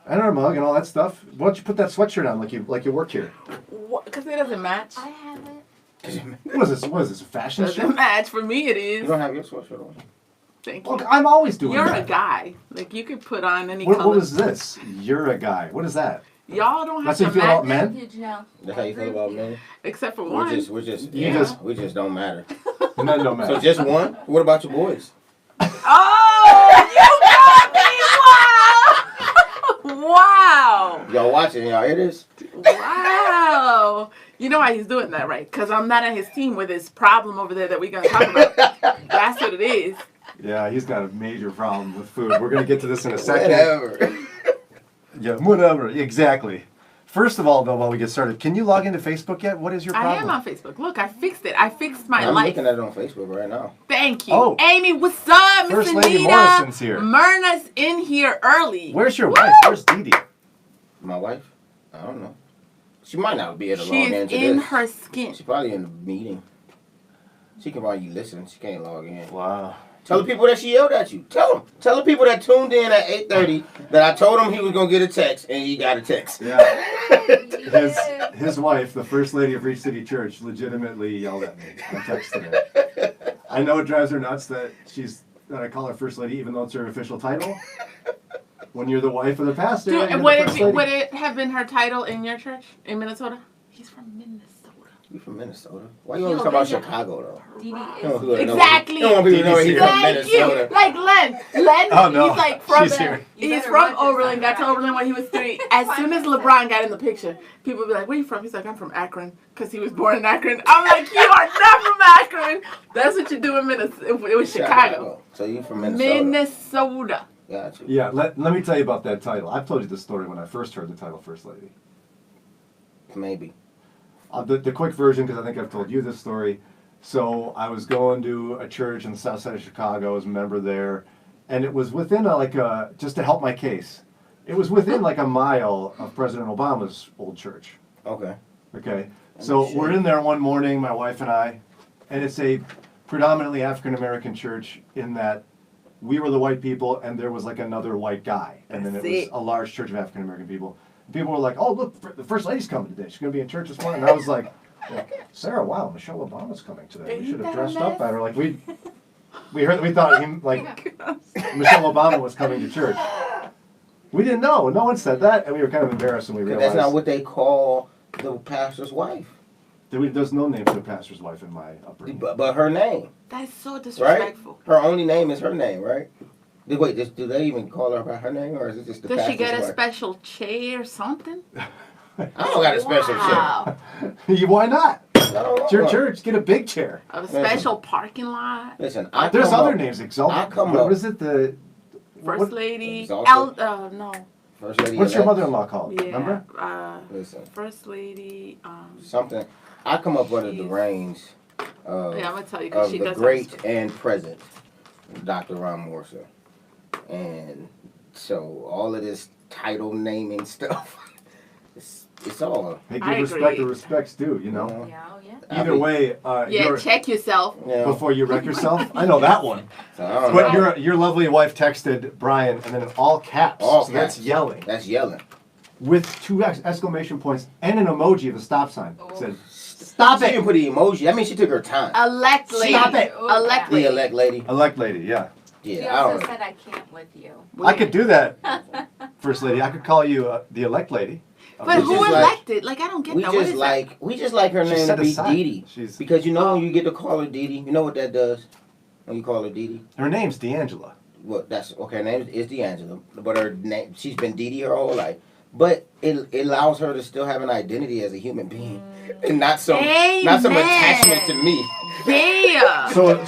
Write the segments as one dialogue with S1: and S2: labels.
S1: And our mug and all that stuff. Why don't you put that sweatshirt on like you work here?
S2: Because it doesn't match.
S3: I have it.
S1: What is this? A fashion show?
S2: Doesn't match. For me, it is.
S4: You don't have your sweatshirt on.
S2: Thank you.
S1: Look, I'm always doing
S2: You're
S1: that.
S2: a guy. Like, you could put on any
S1: What
S2: color.
S1: was this? You're a guy. What is that?
S2: Y'all don't have
S1: That's how you
S2: to
S1: feel about
S2: match.
S1: men?
S3: Jannelle.
S4: That's how you feel about men?
S2: Except for one.
S4: We just don't matter.
S1: Men don't matter.
S4: So just one? What about your boys?
S2: Oh, you got me! Wow! Wow!
S4: Y'all watching? Y'all hear this?
S2: Wow! You know why he's doing that, right? Because I'm not on his team with this problem over there that we're going to talk about. That's what it is.
S1: Yeah, he's got a major problem with food. We're going to get to this in a second.
S4: Whatever.
S1: Yeah, whatever. Exactly. First of all, though, while we get started, can you log into Facebook yet? What is your problem?
S2: I am on Facebook. Look, I fixed it. I fixed my
S4: I'm
S2: life.
S4: looking at it on Facebook right now.
S2: Thank you.
S1: Oh.
S2: Amy, what's up, Miss
S1: First
S2: Anita?
S1: Lady Morrison's here.
S2: Myrna's in here early.
S1: Where's your
S2: Woo!
S1: wife? Where's Dee Dee?
S4: My wife? I don't know. She might not be able to
S2: She
S4: log
S2: is
S4: into
S2: in
S4: this.
S2: her skin.
S4: She's probably in the meeting. She can probably listen. She can't log in.
S1: Wow.
S4: Tell the people that she yelled at you. Tell them. Tell the people that tuned in at 8:30 that I told him he was going to get a text, and he got a text.
S1: Yeah. His wife, the First Lady of Reach City Church, legitimately yelled at me on text today. I know it drives her nuts that I call her First Lady, even though it's her official title. When you're the wife of the pastor,
S2: Dude,
S1: you're the
S2: would
S1: First Lady.
S2: it have been her title in your church in Minnesota? He's from Minnesota.
S4: You from Minnesota? Why you always talk about Chicago, though?
S3: Dee Dee
S4: You
S3: is.
S4: don't want people to know-
S2: Exactly.
S4: You don't want people to know
S1: Dee Dee's
S4: he's from
S2: Thank
S4: Minnesota.
S2: you. Like Len.
S1: Oh, no.
S2: He's like from
S1: She's here.
S3: You
S2: He's
S3: better
S2: from
S3: watch this.
S2: Oberlin. Got to Oberlin when he was 3. As soon as LeBron got in the picture, people would be like, "Where you from?" He's like, "I'm from Akron," because he was born in Akron. I'm like, "You are not from Akron." That's what you do in Minnesota. It was Chicago.
S4: So you from Minnesota?
S2: Minnesota.
S4: Got you.
S1: Yeah, let me tell you about that title. I've told you this story when I first heard the title First Lady.
S4: Maybe.
S1: The quick version, because I think I've told you this story. So I was going to a church in the south side of Chicago. I was a member there. And it was within just to help my case, it was within like a mile of President Obama's old church.
S4: Okay.
S1: Okay. So we're in there one morning, my wife and I, and it's a predominantly African-American church in that we were the white people and there was like another white guy. And then it was a large church of African-American people. People were like, "Oh, look, the First Lady's coming today. She's going to be in church this morning." And I was like, "Sarah, wow, Michelle Obama's coming today. We should have dressed up better." Like we thought Michelle Obama was coming to church. We didn't know. No one said that, and we were kind of embarrassed when we realized.
S4: That's not what they call the pastor's wife.
S1: There's no name for the pastor's wife in my upbringing.
S4: But her name.
S2: That's so
S4: Right?
S2: disrespectful.
S4: Her only name is her name, right? Wait, do they even call her by her name, or is it just the
S2: Does
S4: pastor's
S2: she get a
S4: wife?
S2: special chair or something?
S4: I don't got a special
S2: Wow.
S1: Why not?
S4: chair. I don't
S1: It's your
S4: know.
S1: church. Get a big chair.
S2: A special parking lot.
S4: Listen,
S1: There's other names. Exalted.
S4: come
S1: What
S4: up-
S1: is it? The
S2: First
S1: what-
S2: lady.
S4: Exalted.
S2: No.
S4: First lady.
S1: What's your
S4: elect.
S1: mother-in-law called?
S2: Yeah.
S1: Remember?
S4: Listen,
S2: First lady.
S4: something. I come up under the
S2: Jeez.
S4: range of,
S2: Yeah, I'm gonna tell you because
S4: of
S2: she
S4: the
S2: does.
S4: great and present Dr. Ron Morrison. And so all of this title naming stuff, it's all.
S1: Hey,
S2: I
S1: give respect
S2: agree.
S1: to respect's due, you know?
S3: Yeah, oh yeah.
S1: Either way,
S2: Yeah, check yourself.
S1: before you wreck yourself. I know that one.
S4: So I don't
S1: But
S4: know.
S1: your lovely wife texted Brian, and then in all caps.
S4: All
S1: so that's
S4: caps.
S1: yelling.
S4: That's yelling.
S1: With 2 exclamation points and an emoji of a stop sign.
S3: Oh.
S1: Said, "Stop
S4: She didn't
S1: it!"
S4: put the emoji. I mean, she took her time.
S2: Elect lady.
S1: Stop it.
S2: Elect
S4: The
S2: lady.
S4: elect lady.
S1: Elect lady, yeah.
S3: She
S4: Yeah, I
S3: also
S4: don't know.
S3: said I can't with you.
S1: I could do that, First Lady. I could call you the elect lady.
S2: But
S4: We
S2: who
S4: just like-
S2: elected? Like, I don't get
S4: We
S2: that. What
S4: just
S2: is
S4: like her
S1: She's
S4: name to
S1: set
S4: be
S1: aside.
S4: Dee Dee.
S1: She's
S4: Because you know when you get to call her Dee Dee, you know what that does when you call her Dee Dee?
S1: her name's D'Angela.
S4: Well, that's okay. Her name is D'Angela, but her name, she's been Dee Dee her whole life. But it allows her to still have an identity as a human being, and not some attachment to me.
S2: that? Yeah.
S1: So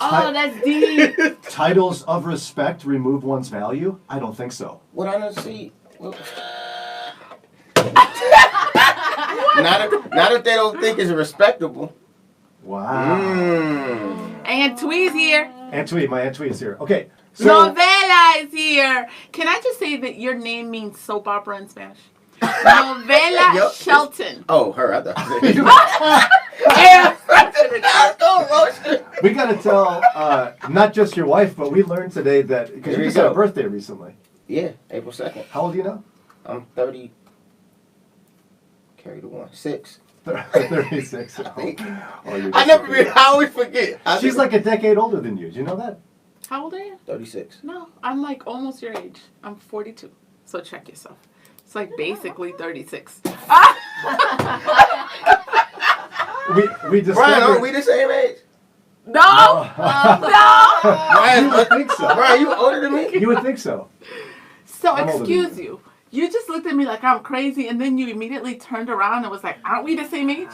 S2: Oh, that's deep.
S1: titles of respect remove one's value? I don't think so.
S4: What I don't see. Well, not if they don't think it's respectable.
S1: Wow.
S2: Aunt Twee's here.
S1: Aunt Twee, my Aunt Twee is here. Okay. So
S2: Novella is here. Can I just say that your name means soap opera in Spanish? Novella
S4: Yup.
S2: Shelton.
S4: Oh, her. I thought.
S1: we got to tell not just your wife, but we learned today that because
S4: There
S1: you
S4: you
S1: just had a
S4: go.
S1: birthday recently.
S4: Yeah, April 2nd.
S1: How old are you now?
S4: I'm 30. Carry the 1. 6.
S1: 36.
S4: I think.
S1: Oh,
S4: I always forget.
S1: She's like a decade older than you. Do you know that?
S2: How old are you?
S4: 36.
S2: No, I'm like almost your age. I'm 42. So check yourself. It's like basically 36.
S1: We discovered.
S4: Brian, aren't we the same age?
S2: No! No!
S1: You would think so.
S4: Brian, you older than me?
S1: You would think so.
S2: So
S1: I'm older than
S2: excuse you. You just looked at me like I'm crazy, and then you immediately turned around and was like, "Aren't we the same age?"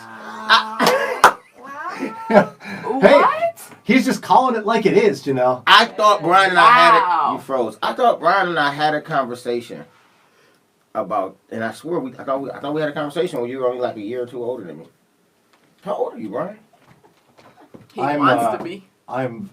S2: What?
S1: He's just calling it like it is, Jannelle.
S4: I thought Brian and I had
S2: Wow.
S4: it. You froze. I thought Brian and I had a conversation about, and I swear I thought we had a conversation when you were only like a year or two older than me. How old are you, Brian?
S2: He
S1: I'm,
S2: wants to be.
S1: I'm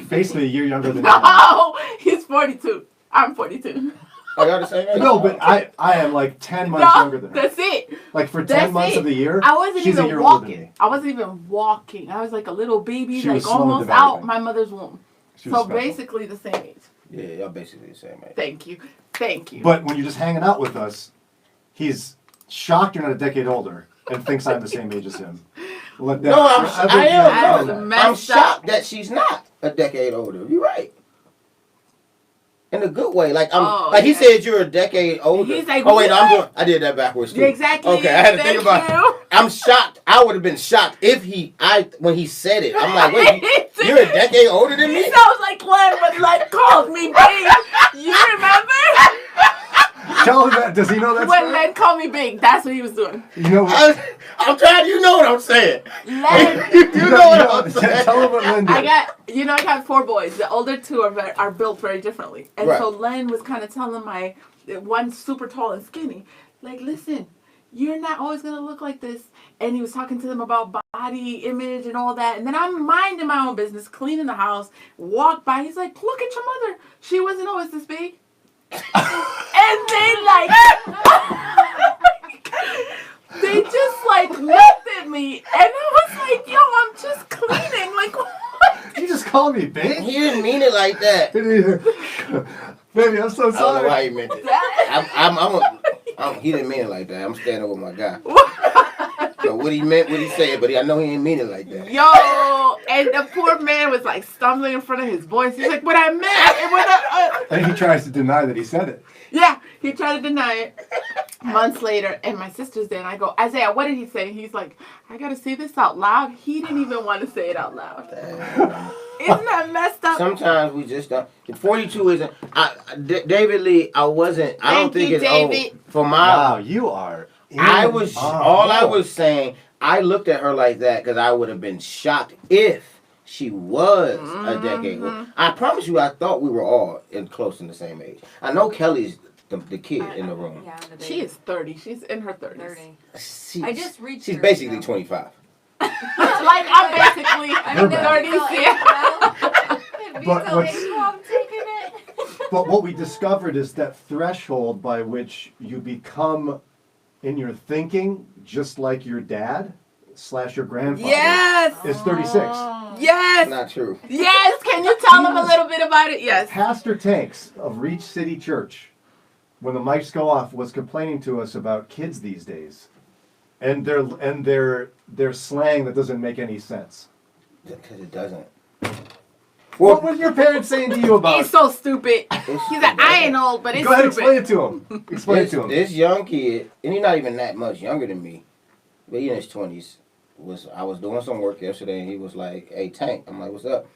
S1: basically a year younger than you.
S2: No, he's 42. I'm 42.
S4: Oh, y'all the same age?
S1: No, but I am like 10 months younger than her.
S2: That's it.
S1: Like for 10
S2: That's
S1: months
S2: it.
S1: of the year,
S2: I wasn't
S1: she's a
S2: even
S1: year older than me.
S2: walking. I wasn't even walking. I was like a little baby,
S1: She was
S2: like
S1: slow
S2: almost
S1: developing.
S2: out my mother's womb.
S1: She was
S2: So
S1: special.
S2: basically the same age.
S4: Yeah, y'all basically the same age.
S2: Thank you. Thank you.
S1: But when you're just hanging out with us, he's shocked you're not a decade older and thinks I'm the same age as him.
S4: No, I am.
S2: That's
S4: No, I'm
S2: messed
S4: shocked
S2: up.
S4: that she's not a decade older. You're right. In a good way. Like
S2: Oh,
S4: like he
S2: yeah.
S4: said you're a decade older.
S2: He's like,
S4: oh wait, no,
S2: what?
S4: I did that backwards too.
S2: Yeah, exactly.
S4: Okay, I had to think
S2: Thank
S4: about
S2: you.
S4: it. I'm shocked. I would have been shocked if when he said it. I'm like, wait, you're a decade older than
S2: He
S4: me?
S2: sounds like Len when Len calls me big. You remember?
S1: Tell him that. Does he know that
S2: When
S1: story?
S2: Len called me big, that's what he was doing.
S1: You know what?
S4: I'm trying. You know what I'm saying.
S2: Len,
S4: You know what I'm saying.
S1: Tell him what Lynn did.
S2: I got 4 boys. The older 2 are built very differently. And
S4: Right.
S2: so Len was kind of telling my one super tall and skinny, like, listen, you're not always going to look like this. And he was talking to them about body image and all that. And then I'm minding my own business, cleaning the house, walk by. He's like, look at your mother. She wasn't always this big. And they just like looked at me. And I was like, yo, I'm just cleaning. Like, what?
S1: You just called me big?
S4: He didn't mean it like that.
S1: Baby, I'm so
S4: I don't know why
S1: sorry.
S4: he meant it.
S2: That-
S4: He didn't mean it like that. I'm standing with my guy. So what he meant, what he said, but I know he didn't mean it like that.
S2: Yo, and the poor man was like stumbling in front of his voice. He's like, what I meant,
S1: And he tries to deny that he said it.
S2: yeah, he tried to deny it. Months later, and my sister's there, and I go, Isaiah, what did he say? He's like, I gotta say this out loud. He didn't even want to say it out loud. Isn't that messed up?
S4: Sometimes we just don't. 42 isn't. David Lee, I don't
S2: Thank
S4: think
S2: you,
S4: it's
S2: David.
S4: old. For my,
S1: Wow, you are.
S4: I was saying, I looked at her like that because I would have been shocked if she was a decade old. I promise you, I thought we were all close in the same age. I know Kelly's the kid in the room.
S3: Yeah, I'm the
S2: She
S3: baby.
S2: is 30. She's in her 30s.
S3: 30. I just reached
S4: She's
S3: her,
S4: basically
S3: so.
S4: 25.
S2: Like, I'm basically
S3: I mean,
S1: Her
S2: 30s. Yeah.
S1: But what's-
S3: I'm taking it.
S1: But what we discovered is that threshold by which you become, in your thinking, just like your dad / your grandfather.
S2: Yes.
S1: Is 36.
S2: Yes.
S4: Not true.
S2: Yes. Can you tell them a little bit about it? Yes.
S1: Pastor Tanks of Reach City Church, when the mics go off, was complaining to us about kids these days, and their slang that doesn't make any sense.
S4: Because it doesn't.
S1: What was your parents saying to you about?
S2: He's so stupid. He's like, I ain't old, but it's
S1: Go ahead, explain
S2: stupid.
S1: it to him. Explain it to him.
S4: This young kid, and he's not even that much younger than me, but he's in his 20s. I was doing some work yesterday, and he was like, "Hey, Tank," I'm like, "What's up?"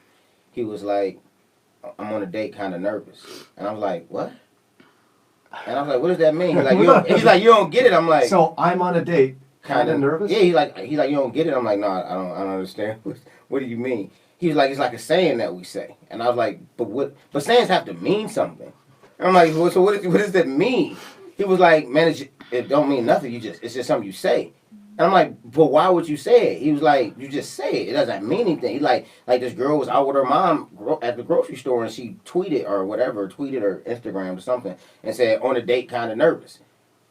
S4: He was like, "I'm on a date, kind of nervous," and I was like, "What?" And I was like, "What does that mean?" He's like, "You don't get it." I'm like,
S1: So I'm on a date, kind of nervous.
S4: Yeah, he's like, "You don't get it." I'm like, "No, I don't understand. What do you mean?" He was like, "It's like a saying that we say," and I was like, "But what? But sayings have to mean something." And I'm like, "Well, so what does that mean?" He was like, "Man, it don't mean nothing. It's just something you say." And I'm like, "But why would you say it?" He was like, "You just say it. It doesn't mean anything." He like this girl was out with her mom at the grocery store, and she tweeted or Instagram or something, and said, "On a date, kind of nervous."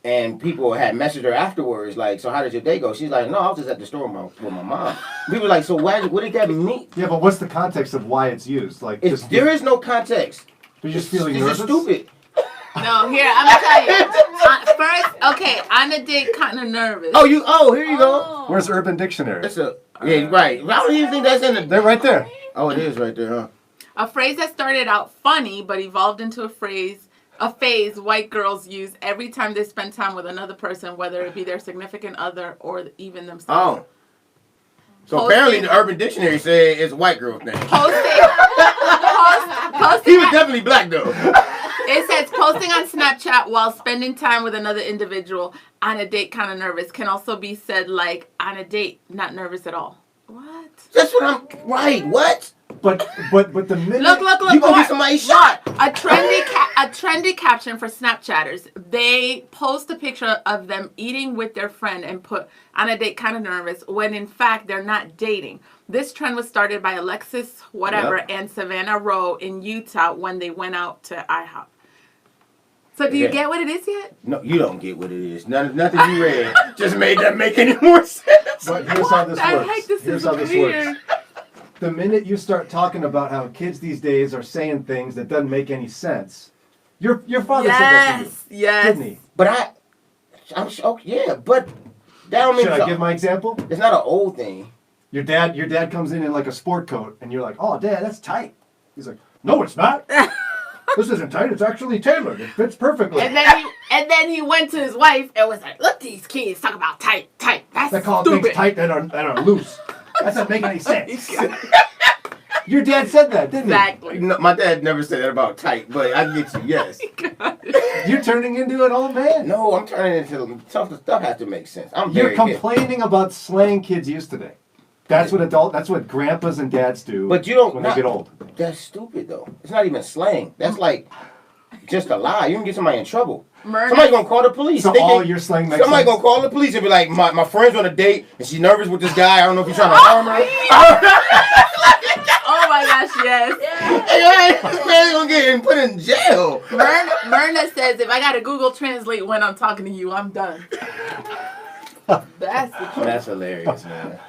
S4: And people had messaged her afterwards, like, "So how did your day go?" She's like, "No, I was just at the store with my mom." People were like, "So what did that mean?"
S1: Yeah, but what's the context of why it's used? Like,
S4: There is no context.
S1: you're just feeling
S4: It's
S1: nervous.
S4: just stupid.
S2: No, here, I'm gonna tell you. First, okay, on a date, kind of nervous.
S4: Oh, here you go.
S1: Where's Urban Dictionary?
S4: Yeah, right. I don't even think that's in the.
S1: They're right there.
S4: Oh, it is right there, huh?
S2: A phrase that started out funny but evolved into a phase white girls use every time they spend time with another person, whether it be their significant other or even themselves.
S4: Oh. So apparently the Urban Dictionary said it's a white girl thing.
S2: Posting
S4: He was definitely black though.
S2: It says posting on Snapchat while spending time with another individual on a date, kind of nervous, can also be said like on a date, not nervous at all. What?
S4: That's what I'm. Right? What?
S1: But the minute
S2: Look!
S4: You gonna get somebody shot?
S2: A trendy caption for Snapchatters. They post a picture of them eating with their friend and put on a date, kind of nervous, when in fact they're not dating. This trend was started by Alexis and Savannah Rowe in Utah when they went out to IHOP. So do you get what it is yet?
S4: No, you don't get what it is. Nothing you read just made that make any more sense.
S1: But here's how this works.
S2: Here's how this works.
S1: The minute you start talking about how kids these days are saying things that doesn't make any sense, your father said that to you, didn't he?
S4: But I'm yeah, but that don't mean.
S1: Should I give my example?
S4: It's not an old thing.
S1: Your dad comes in like a sport coat, and you're like, "Oh, Dad, that's tight." He's like, "No, it's not. This isn't tight. It's actually tailored. It fits perfectly."
S2: And then he went to his wife and was like, "Look, these kids talk about tight. That's
S1: they call
S2: stupid.
S1: things tight that are loose. That doesn't make any sense." Your dad said that, didn't he?
S2: Exactly.
S4: No, my dad never said that about tight, but I get you. Yes.
S1: You're turning into an old man.
S4: No, I'm turning into stuff has to make sense.
S1: You're complaining about slang kids use today. That's what grandpas and dads do.
S4: But you don't
S1: when they get old.
S4: That's stupid though. It's not even slang. That's like just a lie. You can get somebody in trouble. Somebody's gonna call the police.
S1: So all your slang makes
S4: Somebody's
S1: sense?
S4: gonna call the police and be like, my friend's on a date and she's nervous with this guy. I don't know if he's trying to harm her.
S2: Oh my gosh, yes.
S4: This man's gonna get put in jail.
S2: Myrna says, if I gotta Google Translate when I'm talking to you, I'm done.
S4: That's hilarious, man.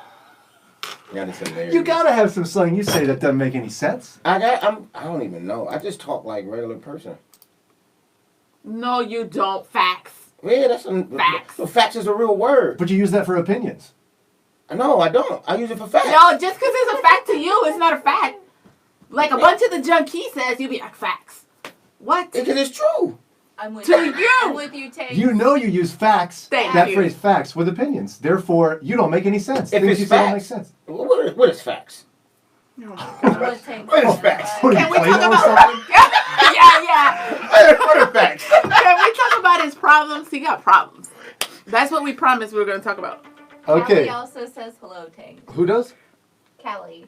S4: Yeah, that's hilarious.
S1: You gotta have some slang you say that doesn't make any sense.
S4: I don't even know. I just talk like a regular person.
S2: No, you don't. Facts.
S4: Yeah, that's
S2: facts.
S4: Facts is a real word.
S1: But you use that for opinions.
S4: No, I don't. I use it for facts.
S2: No, just because it's a fact to you, it's not a fact. Like a bunch of the junk he says, you be like, facts. What?
S4: Because it's true.
S3: I'm with
S2: To
S3: you.
S2: you.
S3: I'm with you, Tate.
S1: You know you use facts.
S2: Thank you.
S1: Phrase facts with opinions. Therefore, you don't make any sense.
S4: If
S1: Things
S4: it's
S1: you say don't make
S4: facts,
S1: sense.
S4: what is facts?
S3: I'm with Tate.
S4: What is facts?
S1: What are
S2: Can
S1: you,
S2: we
S1: Play-Doh
S2: talk
S1: or
S2: about?
S1: something?
S2: Yeah.
S4: What is facts?
S2: Can we talk about his problems? He got problems. That's what we promised we were going to talk about.
S1: Okay.
S3: Callie also says hello, Tate.
S1: Who does?
S3: Callie.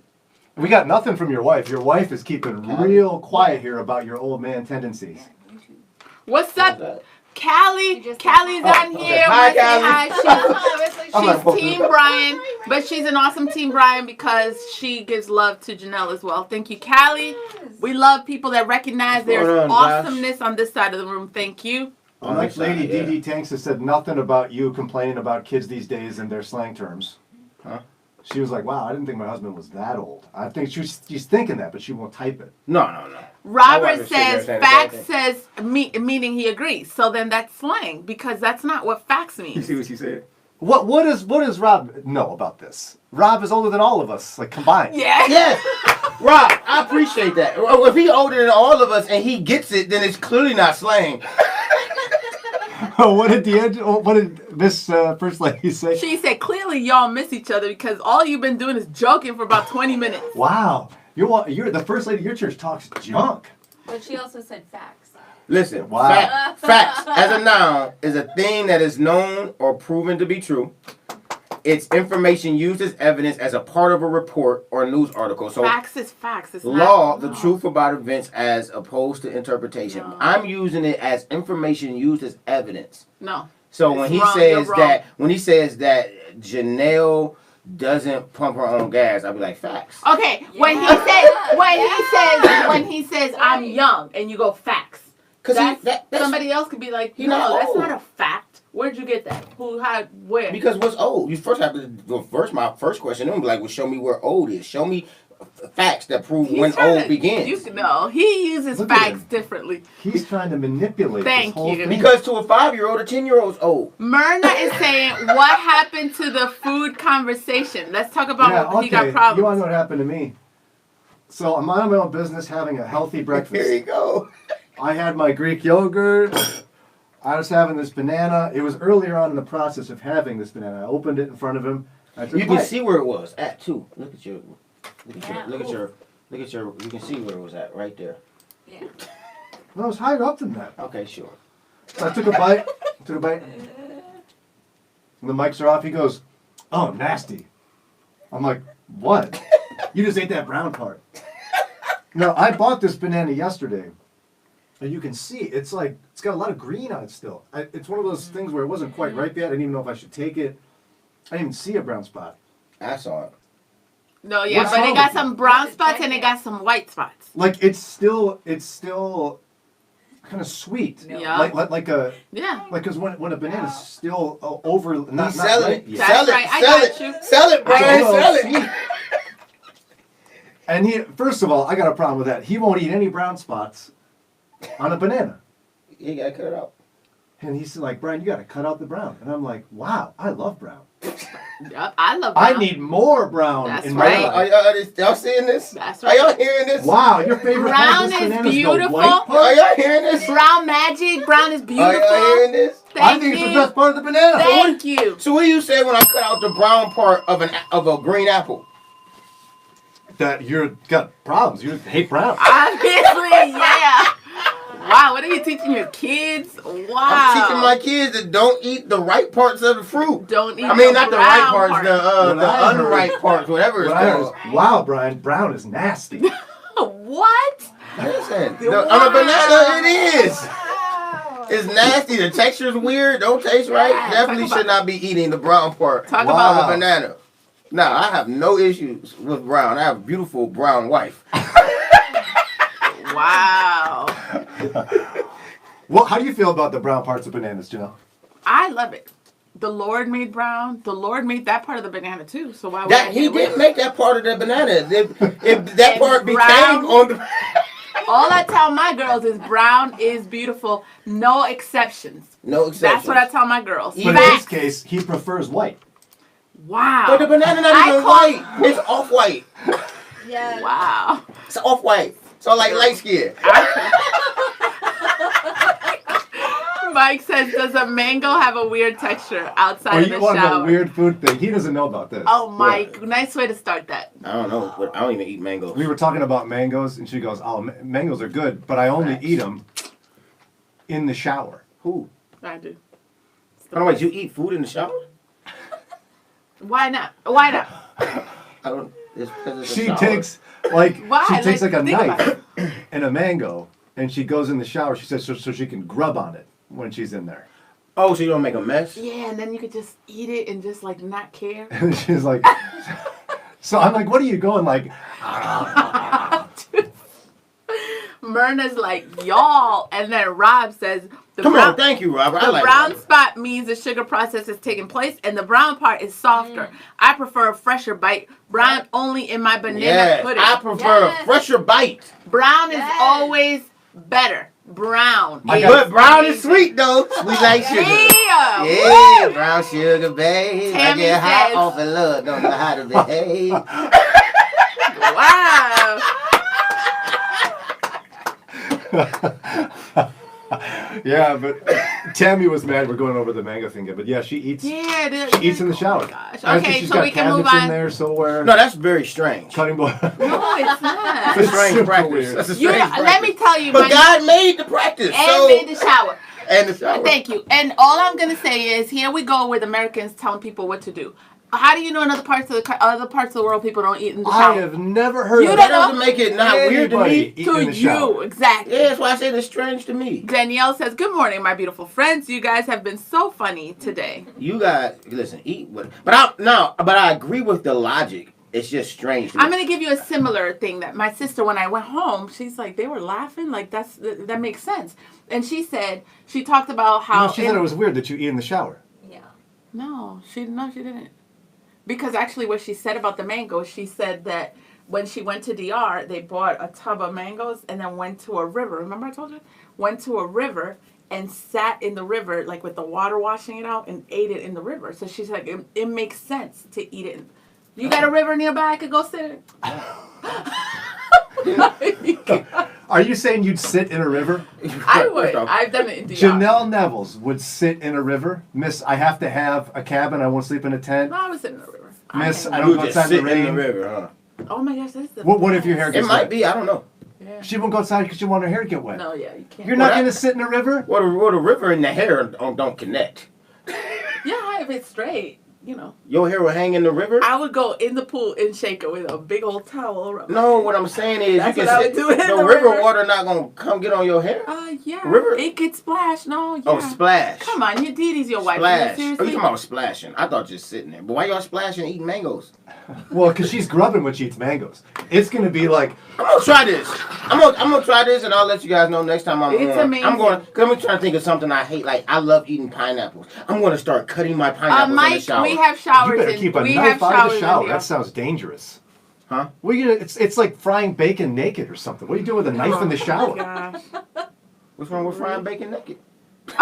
S1: We got nothing from your wife. Your wife is keeping real quiet here about your old man tendencies.
S2: What's up, Callie? Callie's on here.
S4: Hi, Callie.
S2: She's Team Brian, but she's an awesome Team Brian because she gives love to Jannelle as well. Thank you, Callie. We love people that recognize there's awesomeness on this side of the room. Thank you.
S1: Like Lady DD Tanks has said nothing about you complaining about kids these days and their slang terms.
S4: Huh?
S1: She was like, wow, I didn't think my husband was that old. I think she's thinking that, but she won't type it.
S4: No.
S2: Robert says facts says meaning he agrees. So then that's slang because that's not what facts mean.
S4: You see what she said?
S1: What does Rob know about this? Rob is older than all of us, like combined.
S2: Yeah.
S4: Yes. Rob, I appreciate that. If he's older than all of us and he gets it, then it's clearly not slang.
S1: What did Miss First Lady say?
S2: She said, clearly y'all miss each other because all you've been doing is joking for about 20 minutes.
S1: Wow. You're the First Lady of your church talks junk.
S3: But she also said facts.
S4: Listen,
S1: wow.
S4: Facts as a noun is a thing that is known or proven to be true. It's information used as evidence as a part of a report or news article. So
S2: facts is facts. It's
S4: law,
S2: not,
S4: the truth about events as opposed to interpretation. No. I'm using it as information used as evidence.
S2: No.
S4: So when he says that Jannelle doesn't pump her own gas, I'll be like, facts.
S2: Okay, when he says I'm young and you go facts. That's somebody else could be like, no, that's not a fact. Where'd you get that? Who, how, where?
S4: Because what's old? You first have to go first. My first question, I'm like, well, show me where old is. Show me facts that prove
S2: He's
S4: when
S2: trying
S4: old
S2: to-
S4: begins.
S2: he uses
S1: Look at
S2: facts
S1: him.
S2: differently.
S1: He's trying to manipulate
S2: Thank
S1: this whole
S2: you.
S1: thing.
S4: Because to a 5-year-old, a 10-year-old is old.
S2: Myrna is saying, what happened to the food conversation? Let's talk about when he got
S1: You want to
S2: problems.
S1: know what happened to me? So I'm on my own business having a healthy
S4: Here
S1: breakfast.
S4: you go.
S1: I had my Greek yogurt. I was having this banana. It was earlier on in the process of having this banana. I opened it in front of him. I took
S4: You
S1: a
S4: can
S1: bite.
S4: see where it was at too. Look at your. You can see where it was at right there.
S3: Yeah.
S1: No, it was higher up than that.
S4: Okay, sure.
S1: So I took a bite. When the mics are off, he goes, "Oh, nasty." I'm like, "What? You just ate that brown part." No, I bought this banana yesterday, and you can see it's got a lot of green on it still. It's one of those things where it wasn't quite ripe yet. I didn't even know if I should take it. I didn't even see a brown spot.
S4: I saw it.
S2: No, yeah,
S1: What's
S2: but
S1: wrong
S2: it got
S1: with you?
S2: some brown spots and it got some white spots.
S1: Like it's still kind of sweet.
S2: Yeah.
S1: Like a.
S2: Yeah.
S1: Like, because when a banana's still over, not
S4: He's selling
S1: ripe
S4: it.
S1: yet.
S2: That's
S4: Sell it.
S2: right, I
S4: Sell
S2: got
S4: it.
S2: you.
S4: Sell it, Brian.
S1: So,
S4: Sell it.
S1: And he, first of all, I got a problem with that. He won't eat any brown spots on a banana.
S4: You gotta cut it out.
S1: And he's like, "Brian, you got to cut out the brown." And I'm like, "Wow, I love brown.
S2: Yep, I love
S1: I
S2: brown.
S1: need more brown
S2: That's
S1: in
S2: right.
S1: my life."
S4: Are y'all seeing this?
S2: That's
S4: Are y'all
S2: right.
S4: hearing this?
S1: Wow, your favorite
S2: Brown
S1: part of this
S2: is
S1: banana
S2: beautiful.
S1: the white
S4: Are
S1: part?
S4: y'all hearing this?
S2: Brown magic. Brown is
S4: Are
S2: beautiful.
S4: y'all hearing this?
S1: I
S2: Thank
S1: think
S2: you.
S1: it's the best part of the banana.
S2: Thank you.
S4: So what do you say when I cut out the brown part of a green apple?
S1: That you're got problems. You hate brown.
S2: Obviously, yeah. Wow, what are you teaching your kids? Wow.
S4: I'm teaching my kids that don't eat the right parts of the fruit.
S2: Don't eat
S4: I mean,
S2: the
S4: not the right
S2: brown
S4: parts,
S1: What
S4: the
S1: I heard-
S4: unright parts, whatever it's
S1: What I heard
S4: called.
S1: is, "Wow, Brian, brown is nasty."
S2: What?
S4: Listen,
S2: Wow.
S4: on a banana, it is. It's nasty. The texture's weird. Don't taste right.
S2: Yeah,
S4: Definitely
S2: talk about-
S4: should not be eating the brown part
S2: Talk
S4: of
S1: about-
S4: a banana. Now, I have no issues with brown. I have a beautiful brown wife.
S2: Wow.
S1: Well, how do you feel about the brown parts of bananas, Jannelle?
S2: I love it. The Lord made brown. The Lord made that part of the banana too. So why would
S4: That
S2: I
S4: he
S2: hate it?
S4: did make that part of the banana. If that
S2: And
S4: part
S2: brown-
S4: became on the.
S2: All I tell my girls is brown is beautiful. No exceptions.
S4: No exception.
S2: That's what I tell my girls.
S1: But in
S2: Facts.
S1: this case, he prefers white.
S2: Wow.
S4: But the banana not
S2: I
S4: even
S2: call-
S4: white. It's off white.
S3: Yeah.
S2: Wow.
S4: It's off white. So like light skin.
S2: Mike says, does a mango have a weird texture outside
S1: Oh,
S2: of
S1: you
S2: the
S1: want
S2: shower?
S1: a weird food thing? He doesn't know about this.
S2: Oh, Mike. Nice way to start that.
S4: I don't know, but I don't even eat mangoes.
S1: We were talking about mangoes, and she goes, "Oh, mangoes are good, but I only eat them in the shower."
S4: Who?
S2: I do.
S4: Oh wait, you eat food in the shower?
S2: Why not? Why not?
S4: I don't. It's because it's a
S1: She
S4: shower.
S1: takes
S2: Why?
S1: she takes like a
S2: think about
S1: knife and a mango, and she goes in the shower. She says so she can grub on it when she's in there.
S4: Oh, so you don't make a mess?
S2: Yeah, and then you could just eat it and just like not care.
S1: And she's like, so I'm like, "What are you going like?"
S2: Myrna's like, y'all. And then Rob says, the
S4: Come
S2: brown,
S4: on, thank you, Robert. I
S2: the
S4: like
S2: brown
S4: Robert.
S2: spot means the sugar process is taking place, and the brown part is softer. I prefer a fresher bite. Brown only in my banana
S4: Yes,
S2: pudding.
S4: I prefer
S3: Yes.
S4: a fresher bite.
S2: Brown is
S3: Yes.
S2: always better. Brown.
S1: I
S2: is
S1: got-
S4: But brown is
S2: amazing.
S4: sweet though. We like sugar.
S2: Yeah.
S4: Yeah,
S2: Woo!
S4: brown sugar, babe. I
S2: Tammy
S4: get high
S2: says-
S4: off of love, don't know how to behave.
S2: Wow.
S1: Yeah, but Tammy was mad. We're going over the mango thing, but yeah, she eats.
S2: Yeah,
S1: She eats in the shower.
S2: Gosh.
S1: I think
S2: Okay,
S1: she's
S2: so
S1: got
S2: we can move
S1: cabinets in
S2: on.
S1: there somewhere.
S4: No, that's very strange.
S1: Cutting board.
S2: No, it's not.
S4: That's a strange
S1: super
S4: practice.
S1: weird.
S4: That's a
S2: You,
S4: strange practice.
S2: let me tell you,
S4: But
S2: my
S4: God made the practice.
S2: and
S4: So
S2: made the shower.
S4: and the shower.
S2: Thank you. And all I'm gonna say is, here we go with Americans telling people what to do. How do you know in other parts of the world people don't eat in the
S1: I
S2: shower?
S1: have never heard
S2: You
S1: of
S4: That
S2: don't
S4: doesn't make it not weird to
S1: anybody
S4: me.
S1: eating in
S2: To
S1: the shower.
S2: you, exactly.
S4: Yeah, that's why I said it's strange to me.
S2: Danielle says, "Good morning, my beautiful friends. You guys have been so funny today."
S4: You got listen, eat what? But I agree with the logic. It's just strange. To me.
S2: I'm gonna give you a similar thing that my sister, when I went home, she's like, they were laughing, like that makes sense. And she said she talked about how
S1: No, she said it was weird that you eat in the shower.
S3: Yeah.
S2: No, she didn't. Because actually what she said about the mango, she said that when she went to DR, they bought a tub of mangoes and then went to a river. Remember I told you? Went to a river and sat in the river, like with the water washing it out, and ate it in the river. So she's like, it makes sense to eat it. You got a river nearby I could go sit in?
S1: Are you saying you'd sit in a river?
S2: I would. I've done it in DR.
S1: Jannelle Nevels would sit in a river. Miss, I have to have a cabin. I won't sleep in a tent.
S2: No, I was sitting in the river.
S1: Miss, I
S4: You
S1: don't
S4: would
S1: go
S4: just
S1: outside in
S4: sit
S1: the
S4: in
S1: rain.
S4: the river, huh?
S2: Oh my gosh, that's the
S1: What if your hair
S4: It
S1: gets
S4: might
S1: wet?
S4: be. I don't know.
S2: Yeah.
S1: She won't go outside because she want her hair to get wet.
S2: No, yeah, you can't.
S1: You're not
S4: Well,
S1: going to sit in a river?
S4: Well, the river and the hair don't connect.
S2: Yeah, if it's straight,
S4: Your hair will hang in the river?
S2: I would go in the pool and shake it with a big old towel around.
S4: No, what I'm saying is
S2: That's
S4: you
S2: what I
S4: can
S2: would do in
S4: the
S2: the
S4: river
S2: river.
S4: water not gonna come get on your hair.
S2: Yeah.
S4: River?
S2: It could splash. No, yeah.
S4: Oh, splash.
S2: Come on, your Dee your wife.
S4: Splash. Oh,
S2: Seriously?
S4: you talking about splashing? I thought just sitting there. But why y'all splashing and eating mangoes?
S1: Well, because she's grubbing when she eats mangoes. It's going to be like,
S4: I'm gonna try this. I'm gonna try this, and I'll let you guys know next time I'm
S2: It's
S4: on.
S2: amazing.
S4: I'm trying to think of something I hate. Like I love eating pineapples. I'm gonna start cutting my pineapples in the
S2: Mike,
S4: shower.
S2: we have showers.
S1: you better keep a
S2: we
S1: knife
S2: have
S1: out of
S2: showers
S1: the
S2: in
S1: shower.
S2: here.
S1: That sounds dangerous.
S4: Huh?
S1: Well, it's like frying bacon naked or something. What are you doing with a knife in the
S2: Oh
S1: shower?
S2: my gosh.
S4: What's wrong with frying bacon naked?
S2: See,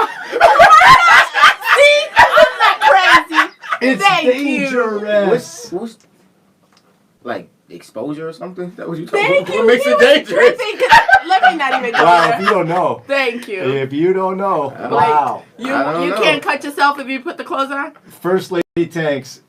S2: I'm not crazy.
S1: It's
S2: Thank you.
S1: dangerous.
S4: What's like exposure or something? That what you talking
S2: Thank
S4: about?
S2: you.
S4: What makes
S2: He
S4: it
S2: was
S4: dangerous?
S2: tripping 'cause- Let me not even go
S1: Wow, if
S2: there.
S1: you don't know.
S2: Thank you.
S1: If you don't know.
S4: Like,
S1: Wow.
S2: You
S4: I don't know.
S2: can't cut yourself if you put the clothes on.
S1: First Lady Tanks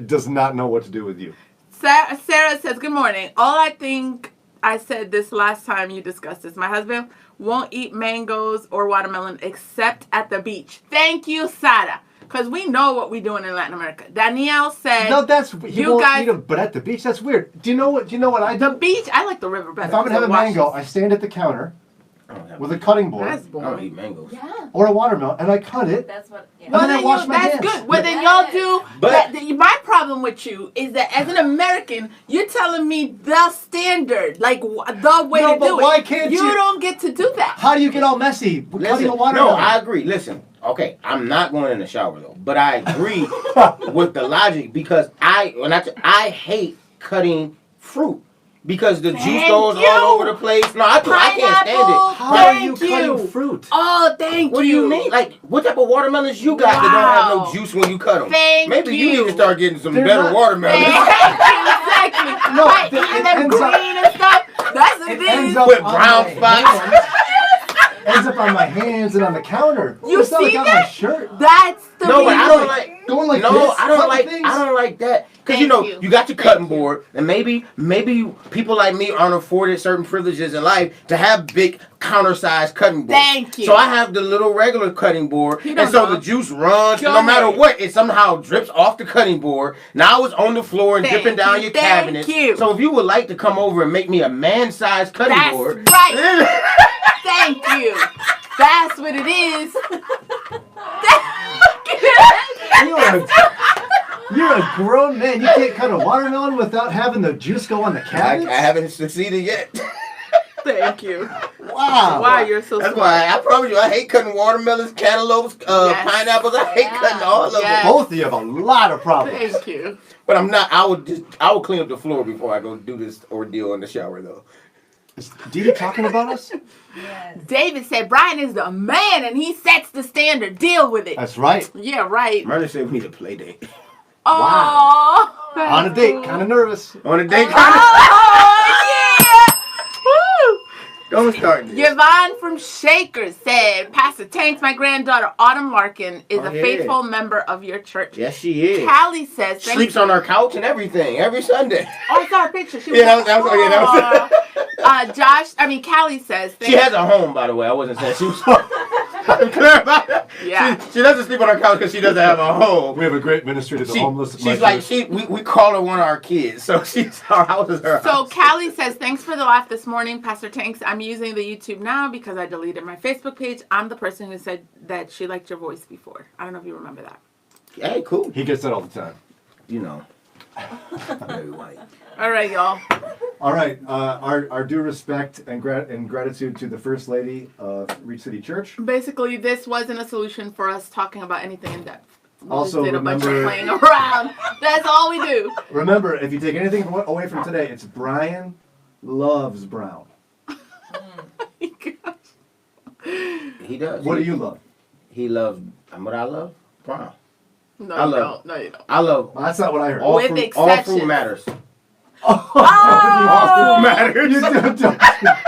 S1: does not know what to do with you.
S2: Sarah says, good morning. All I think I said this last time you discussed this. My husband won't eat mangoes or watermelon except at the beach. Thank you, Sada. Because we know what we're doing in Latin America. Danielle said,
S1: No, that's he
S2: you
S1: won't
S2: guys-
S1: eat them, but at the beach, that's weird. Do you know what I
S2: the
S1: do?
S2: beach, I like the river better.
S1: If I'm gonna have a mango, I stand at the counter
S4: I don't have
S1: with a cutting board
S2: That's
S4: I don't
S2: boring.
S4: eat mangoes.
S3: Yeah.
S1: or a watermelon, and I cut it.
S3: That's what. Yeah.
S1: Well, then I wash my
S2: that's
S1: hands.
S2: good. Well, then
S3: Yeah.
S2: y'all do.
S4: But-
S2: My problem with you is that as an American, you're telling me the standard, like the way
S1: No,
S2: to
S1: but
S2: do
S1: why
S2: it.
S1: can't
S2: you
S1: you-
S2: don't get to do that.
S1: How do you get all messy with cutting
S4: Listen,
S1: a watermelon?
S4: no, I agree. Listen, okay, I'm not going in the shower though, but I agree with the logic because I hate cutting fruit because the juice
S2: Thank
S4: goes
S2: you.
S4: all over the place. No, I can't stand
S2: Pineapple.
S4: it.
S1: How are you
S2: Thank
S1: cutting
S2: you.
S1: fruit?
S2: Oh, thank
S4: What do
S2: you.
S4: you mean? Like, what type of watermelons you got that don't have
S2: Wow.
S4: no juice when you cut them?
S2: Thank
S4: Maybe you
S2: you.
S4: need to start getting some
S1: They're
S4: better
S1: not-
S4: watermelons.
S2: exactly.
S1: No,
S2: Right,
S1: it
S2: and them
S1: ends up-
S2: green and stuff. That's the
S1: It
S2: thing.
S1: ends up
S4: With
S1: on
S4: brown
S1: my
S4: spots.
S1: hands. Ends up on my hands and on the counter.
S2: You
S1: it's not like
S2: see
S1: on my
S2: that?
S1: shirt.
S2: That's the
S4: No, but
S2: reason.
S4: I don't like.
S1: Going like
S4: no,
S1: this,
S4: I don't
S1: cutting
S4: like.
S1: things.
S4: I don't like that because
S2: Thank
S4: you
S2: you.
S4: got your cutting
S2: Thank you.
S4: board, and maybe people like me aren't afforded certain privileges in life to have big counter-sized cutting boards.
S2: Thank you.
S4: So I have the little regular cutting board,
S2: You
S4: and
S2: don't
S4: so
S2: know.
S4: the juice runs,
S2: Go
S4: and no matter
S2: ahead.
S4: what, it somehow drips off the cutting board. Now it's on the floor and
S2: Thank
S4: dripping down
S2: you.
S4: your
S2: Thank
S4: cabinet.
S2: you.
S4: So if you would like to come over and make me a man-sized cutting
S2: That's
S4: board,
S2: right. Thank you. That's what it is.
S1: You're a grown man. You can't cut a watermelon without having the juice go on the
S4: I
S1: cabinet.
S4: haven't succeeded yet.
S2: Thank you.
S1: Wow.
S2: Wow, you're so
S4: That's
S2: smart.
S4: why I promise you, I hate cutting watermelons, cantaloupes,
S2: Yes.
S4: pineapples. I hate
S3: Yeah.
S4: cutting all of
S2: Yes.
S4: them.
S1: Both of you have a lot of problems.
S2: Thank you.
S4: But I'm not. I would clean up the floor before I go do this ordeal in the shower, though.
S1: Is Dee talking about us?
S3: Yes.
S2: David said Brian is the man and he sets the standard. Deal with it.
S1: That's right.
S2: Yeah, right.
S4: Murder said we need a play date.
S2: Oh,
S1: On a date, kind of nervous.
S4: On a date,
S2: Oh, yeah. Woo.
S4: don't start this.
S2: Yvonne from Shakers said, Pastor Tanks, my granddaughter Autumn Larkin is
S4: Oh,
S2: a
S4: yeah.
S2: faithful member of your church.
S4: Yes, she is.
S2: Callie says, thank
S4: Sleeps on our couch and everything every Sunday.
S2: Oh, I saw her picture. She
S4: Yeah, that was-
S2: Callie says,
S4: She has a home, by the way. I wasn't saying she was. I'm clear about that.
S2: Yeah.
S4: She doesn't sleep on our couch because she doesn't have a home.
S1: We have a great ministry to the homeless.
S4: She's like we call her one of our kids, so our house is her
S2: So
S4: house.
S2: Callie says, thanks for the laugh this morning, Pastor Tanks. I'm using the YouTube now because I deleted my Facebook page. I'm the person who said that she liked your voice before. I don't know if you remember that.
S4: Hey, cool.
S1: He gets that all the time.
S4: You know, very white.
S2: All right, y'all.
S1: All right. Our due respect and gratitude to the First Lady of Reach City Church.
S2: Basically, this wasn't a solution for us talking about anything in depth.
S1: Also,
S2: did a bunch of
S1: remember,
S2: playing around. That's all we do.
S1: remember, if you take anything away from today, it's Brian loves brown.
S4: He does.
S1: What do you love?
S4: He loves. What I love? Brown.
S2: No,
S4: I
S2: you
S4: love-
S2: don't. No, you don't.
S4: I love
S1: Well, that's not what I heard.
S4: all
S2: With
S4: fruit. All
S2: exceptions.
S4: fruit matters.
S1: Oh,
S4: All fruit matters.
S1: you don't.